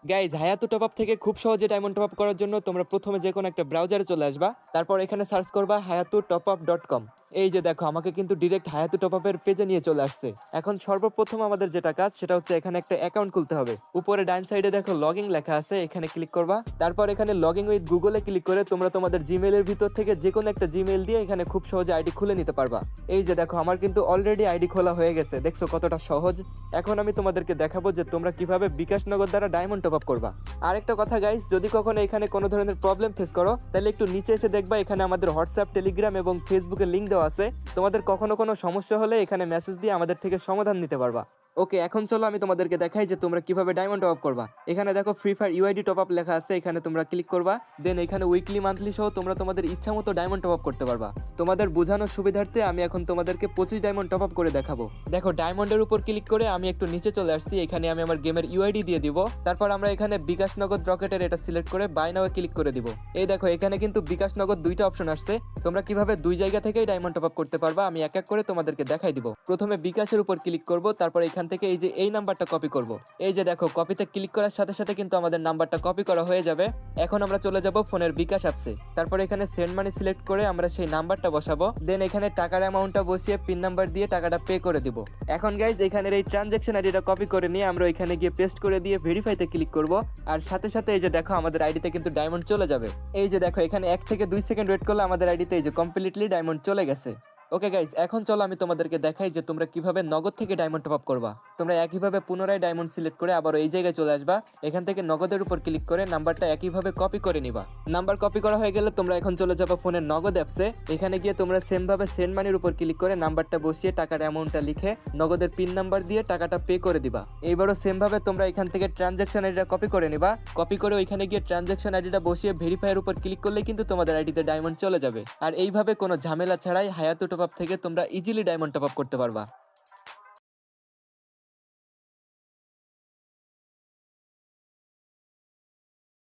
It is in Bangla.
গাইজ হায়াতু টপ আপ থেকে খুব সহজে ডায়মন্ড টপ আপ করার জন্য তোমরা প্রথমে যে কোনো একটা ব্রাউজারে চলে আসবা, তারপর এখানে সার্চ করবা hayatu-topup.com। এই যে দেখো আমাকে কিন্তু ডিরেক্ট হায়াতু টপ আপের পেজে নিয়ে চলে আসছে। এখন সর্বপ্রথম আমাদের যেটা কাজ সেটা হচ্ছে এখানে একটা অ্যাকাউন্ট খুলতে হবে। উপরে ডান সাইডে দেখো লগইন লেখা আছে, এখানে ক্লিক করবা। তারপর এখানে লগইন উইথ গুগলে ক্লিক করে তোমরা তোমাদের জিমেইলের ভিতর থেকে যে কোনো একটা জিমেইল দিয়ে এখানে খুব সহজে আইডি খুলে নিতে পারবা। এই যে দেখো আমার কিন্তু অলরেডি আইডি খোলা হয়ে গেছে, দেখছো কতটা সহজ। এখন আমি তোমাদেরকে দেখাবো যে তোমরা কিভাবে বিকাশ নগদ দ্বারা ডায়মন্ড টপ আপ করবা। আরেকটা কথা গাইস, যদি কখনো এখানে কোনো ধরনের প্রবলেম ফেস করো তাহলে একটু নিচে এসে দেখবা এখানে আমাদের হোয়াটসঅ্যাপ, টেলিগ্রাম এবং ফেসবুকের লিংক দেওয়া আছে। তোমাদের কখনো কোনো সমস্যা হলে এখানে মেসেজ দিয়ে আমাদের থেকে সমাধান নিতে পারবা। ওকে, এখন চলো আমি তোমাদেরকে দেখাই যে তোমরা কিভাবে ডায়মন্ড টপ আপ করবা। এখানে দেখো free fire UID top up লেখা আছে, এখানে তোমরা ক্লিক করবা। দেন এখানে উইকলি, মান্থলি সহ তোমরা তোমাদের ইচ্ছা মতো ডায়মন্ড টপ আপ করতে পারবা। তোমাদের বোঝানোর সুবিধার্থে আমি এখন তোমাদেরকে 25 ডায়মন্ড টপ আপ করে দেখাবো। দেখো ডায়মন্ডের উপর ক্লিক করে আমি একটু নিচে চলে আসছি, এখানে আমি আমার গেমের ইউআইডি দিয়ে দিব। তারপর আমরা এখানে বিকাশ নগদ রকেটের এটা সিলেক্ট করে বাই নাও ক্লিক করে দিব। এই দেখো এখানে কিন্তু বিকাশ নগদ দুইটা অপশন আসছে। তোমরা কিভাবে দুই জায়গা থেকেই ডায়মন্ড টপ আপ করতে পারবা আমি এক এক করে তোমাদেরকে দেখাই দিব। প্রথমে বিকাশের উপর ক্লিক করব, তারপর এখান থেকে এই যে এই নাম্বারটা কপি করব। এই যে দেখো কপিতে ক্লিক করার সাথে সাথে কিন্তু আমাদের নাম্বারটা কপি করা হয়ে যাবে। এখন আমরা চলে যাব ফোনের বিকাশ অ্যাপসে। তারপর এখানে সেন্ড মানি সিলেক্ট করে আমরা সেই নাম্বারটা বসাবো। দেন এখানে টাকার অ্যামাউন্টটা বসিয়ে পিন নাম্বার দিয়ে টাকাটা পে করে দিব। এখন গাইজ এখানের এই ট্রানজ্যাকশন আইডিটা কপি করে নিয়ে আমরা এখানে গিয়ে পেস্ট করে দিয়ে ভেরিফাইতে ক্লিক করব। আর সাথে সাথে এই যে দেখো আমাদের আইডিতে কিন্তু ডায়মন্ড চলে যাবে। এই যে দেখো এখানে 1 থেকে 2 সেকেন্ড ওয়েট করলে আমাদের আইডিতে এই যে কমপ্লিটলি ডায়মন্ড চলে গেছে। ওকে গাইজ, এখন চলো আমি তোমাদেরকে দেখাই যে তোমরা কিভাবে নগদ থেকে ডায়মন্ড টপ আপ করবা। তোমরা একইভাবে পুনরায় ডায়মন্ড সিলেক্ট করে আবার এই জায়গায় চলে আসবা। এখান থেকে নগদের উপর ক্লিক করে নাম্বারটা একইভাবে কপি করে নিবা। নাম্বার কপি করা হয়ে গেলে তোমরা এখন চলে যাবা ফোনের নগদ অ্যাপসে। এখানে গিয়ে তোমরা সেম ভাবে সেন্ড মানির উপর ক্লিক করে নাম্বারটা বসিয়ে টাকার অ্যামাউন্টটা লিখে নগদের পিন নাম্বার দিয়ে টাকাটা পে করে দিবা। এইবারও সেম ভাবে তোমরা এখান থেকে ট্রানজ্যাকশন আইডিটা কপি করে নিবা। কপি করে ওইখানে গিয়ে ট্রানজ্যাকশন আইডিটা বসিয়ে ভেরিফাইয়ের উপর ক্লিক করলে কিন্তু তোমাদের আইডিতে ডায়মন্ড চলে যাবে। আর এইভাবে কোনো ঝামেলা ছাড়াই হায়াতু টপ আপ থেকে তোমরা ইজিলি ডায়মন্ড টপ আপ করতে পারবা।